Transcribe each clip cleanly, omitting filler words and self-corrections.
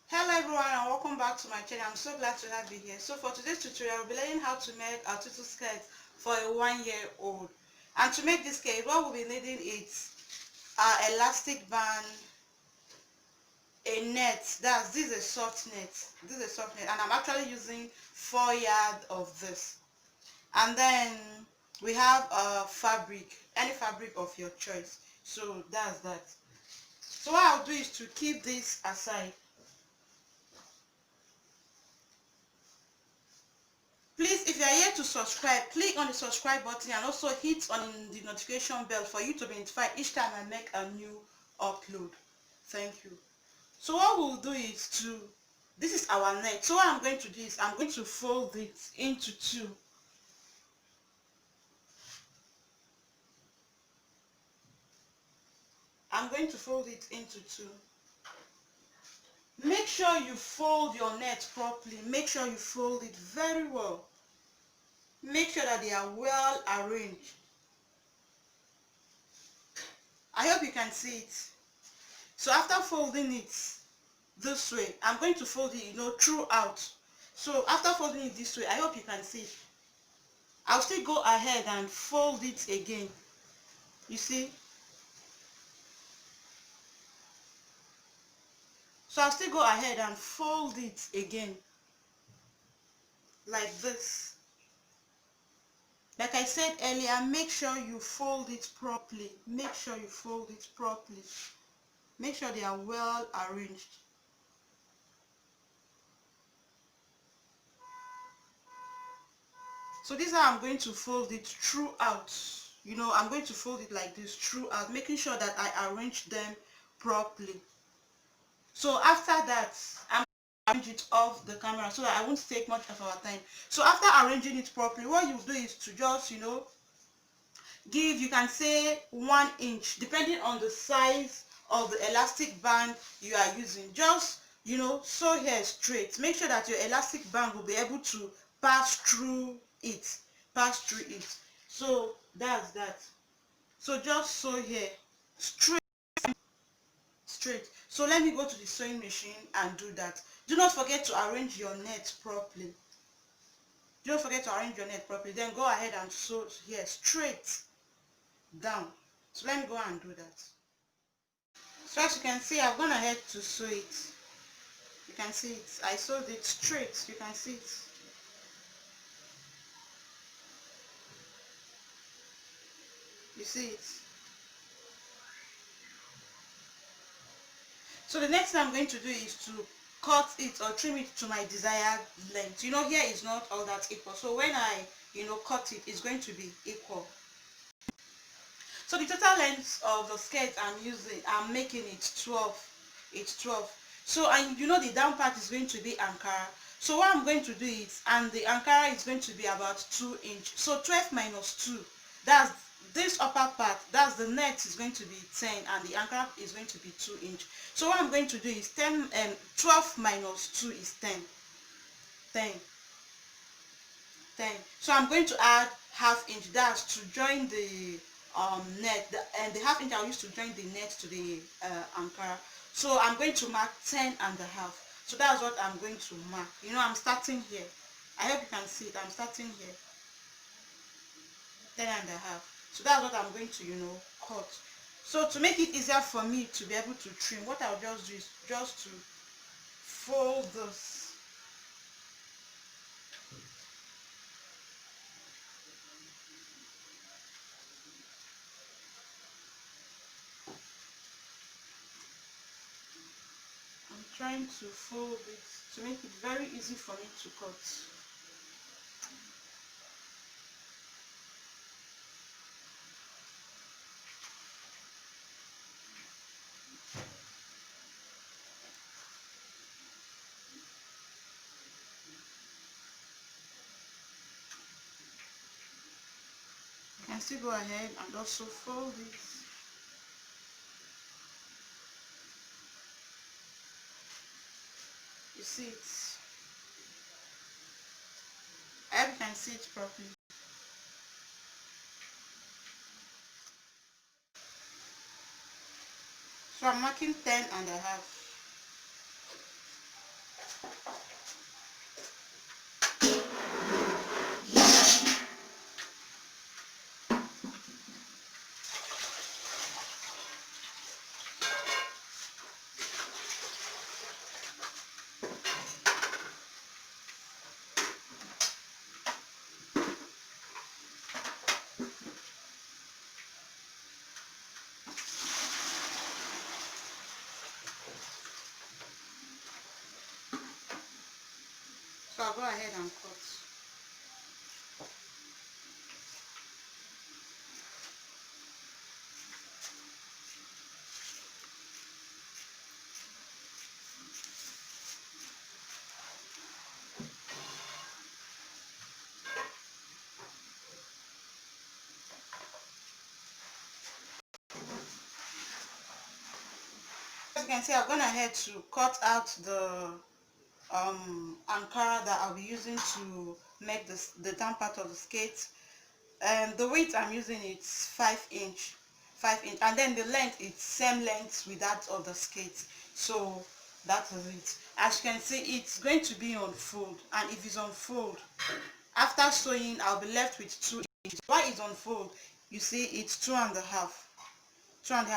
Hello everyone and welcome back to my channel. I'm so glad to have you here. So for today's tutorial, we'll be learning how to make a tutu skirt for a 1-year-old. And to make this skirt, what we'll be needing is an elastic band, a net. This is a soft net. This is a soft net, and I'm actually using 4 yards of this. And then we have a fabric, any fabric of your choice. So that's that. So what I'll do is to keep this aside. Please, if you are here to subscribe, click on the subscribe button and also hit on the notification bell for you to be notified each time I make a new upload. Thank you. So what we'll do is this is our neck. So what I'm going to do is I'm going to fold it into two. I'm going to fold it into two. Make sure you fold your net properly. Make sure you fold it very well. Make sure that they are well arranged. I hope you can see it. So after folding it this way, I'm going to fold it, throughout. So after folding it this way, I hope you can see it. I'll still go ahead and fold it again. You see? So I'll still go ahead and fold it again. Like this. Like I said earlier, make sure you fold it properly. Make sure you fold it properly. Make sure they are well arranged. So this is how I'm going to fold it throughout. I'm going to fold it like this throughout, making sure that I arrange them properly. So after that, I'm going to arrange it off the camera so that I won't take much of our time. So after arranging it properly, what you do is to just, give, you can say 1 inch, depending on the size of the elastic band you are using. Just, sew here straight. Make sure that your elastic band will be able to pass through it. So that's that. So just sew here straight. So let me go to the sewing machine and do that. Do not forget to arrange your net properly. Don't forget to arrange your net properly. Then go ahead and sew here straight down. So let me go and do that. So as you can see, I've gone ahead to sew it. You can see it. I sewed it straight. You can see it. You see it. So the next thing I'm going to do is to cut it or trim it to my desired length. Here is not all that equal. So when I, cut it, it's going to be equal. So the total length of the skirt I'm making it 12. It's 12. So, and the down part is going to be Ankara. So what I'm going to do is, and the Ankara is going to be about 2 inch. So 12 minus 2, that's this upper part, that's the net is going to be 10, and the Ankara is going to be 2 inch. So what I'm going to do is 12 minus 2 is 10. 10. So I'm going to add ½ inch. That's to join the net, and the ½ inch I'll use to join the net to the Ankara. So I'm going to mark 10 and a half. So that's what I'm going to mark. I'm starting here. I hope you can see it. I'm starting here. 10 and a half. So that's what I'm going to, cut. So to make it easier for me to be able to trim, what I'll just do is just to fold this. I'm trying to fold it to make it very easy for me to cut. You can still go ahead and also fold it. You see it. I hope you can see it properly. So I'm marking 10 and a half. So I'll go ahead and cut. As you can see, I've gone ahead to cut out the Ankara that I'll be using to make the down part of the skate. The weight I'm using is 5 inch, and then the length is same length with that of the skate. So that is it. As you can see, it's going to be on fold, and if it's on fold, after sewing, I'll be left with 2 inches. Why it's on fold? You see, it's 2.5.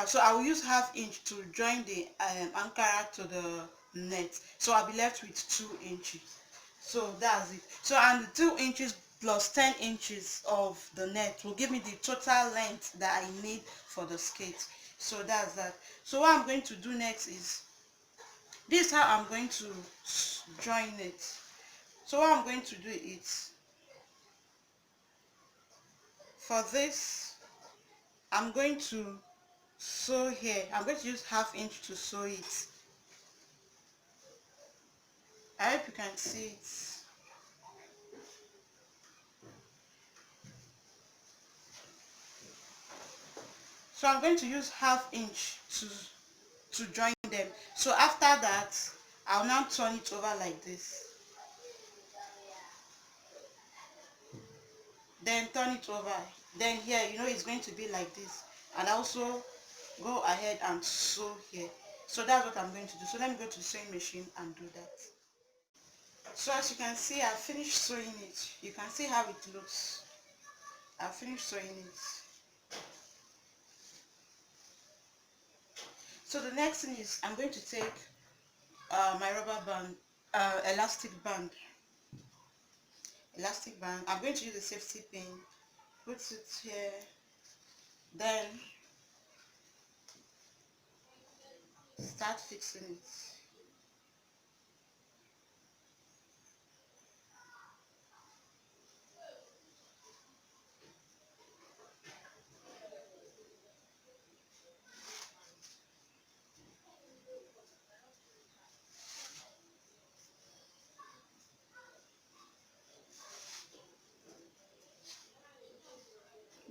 So I will use ½ inch to join the Ankara to the net. So I'll be left with 2 inches. So that's it. So, and the 2 inches plus 10 inches of the net will give me the total length that I need for the skate. So that's that. So what I'm going to do next is, this is how I'm going to join it. So what I'm going to do is, for this, I'm going to sew here. I'm going to use ½ inch to sew it. I hope you can see it. So I'm going to use ½ inch to join them. So after that, I'll now turn it over like this. Then turn it over. Then here, you know, it's going to be like this. And also go ahead and sew here. So that's what I'm going to do. So let me go to the sewing machine and do that. So as you can see, I finished sewing it. You can see how it looks. I finished sewing it. So the next thing is, I'm going to take my rubber band, elastic band. I'm going to use a safety pin. Put it here. Then start fixing it.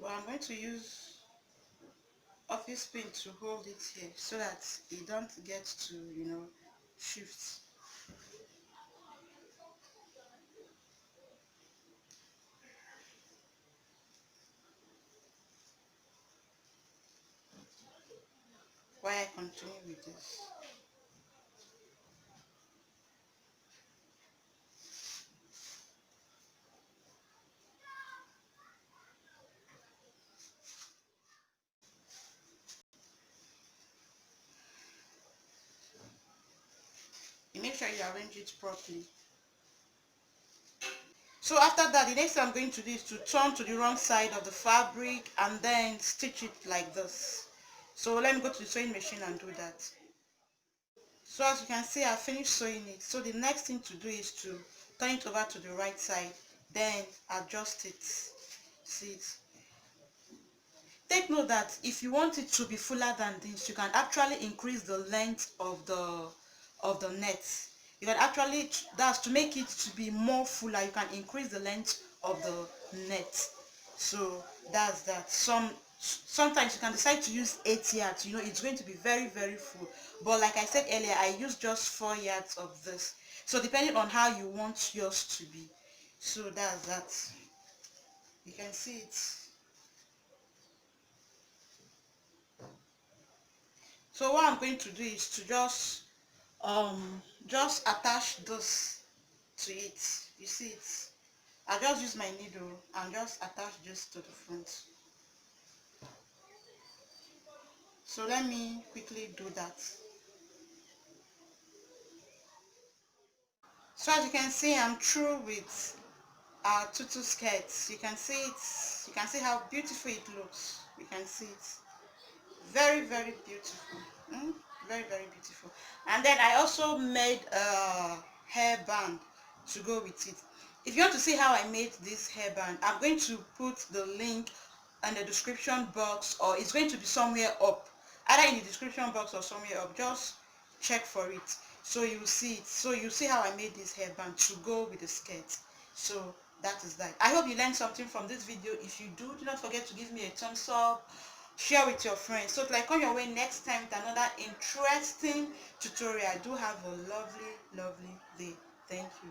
But I'm going to use office pin to hold it here so that it don't get to, you know, shift. While I continue with this. You make sure you arrange it properly. So after that, the next thing I'm going to do is to turn to the wrong side of the fabric and then stitch it like this. So let me go to the sewing machine and do that. So as you can see, I finished sewing it. So the next thing to do is to turn it over to the right side, then adjust it. See it. Take note that if you want it to be fuller than this, you can actually increase the length of the net. You can actually, that's to make it to be more fuller, you can increase the length of the net. So that's that. Sometimes you can decide to use 8 yards, you know, it's going to be very full. But like I said earlier, I use just 4 yards of this. So depending on how you want yours to be. So that's that. You can see it. So what I'm going to do is to just just attach this to it. You see it? I just use my needle and just attach this to the front. So let me quickly do that. So as you can see, I'm through with our tutu skirts. You can see it. You can see how beautiful it looks. You can see it. Very, very beautiful. Very, very beautiful. And then I also made a hairband to go with it. If you want to see how I made this hairband, I'm going to put the link in the description box, or it's going to be somewhere up, either in the description box or somewhere up. Just check for it, so you see it. So you see how I made this hairband to go with the skirt. So that is that. I hope you learned something from this video. If you do not forget to give me a thumbs up, share with your friends. So like, come your way next time with another interesting tutorial. Do have a lovely day. Thank you.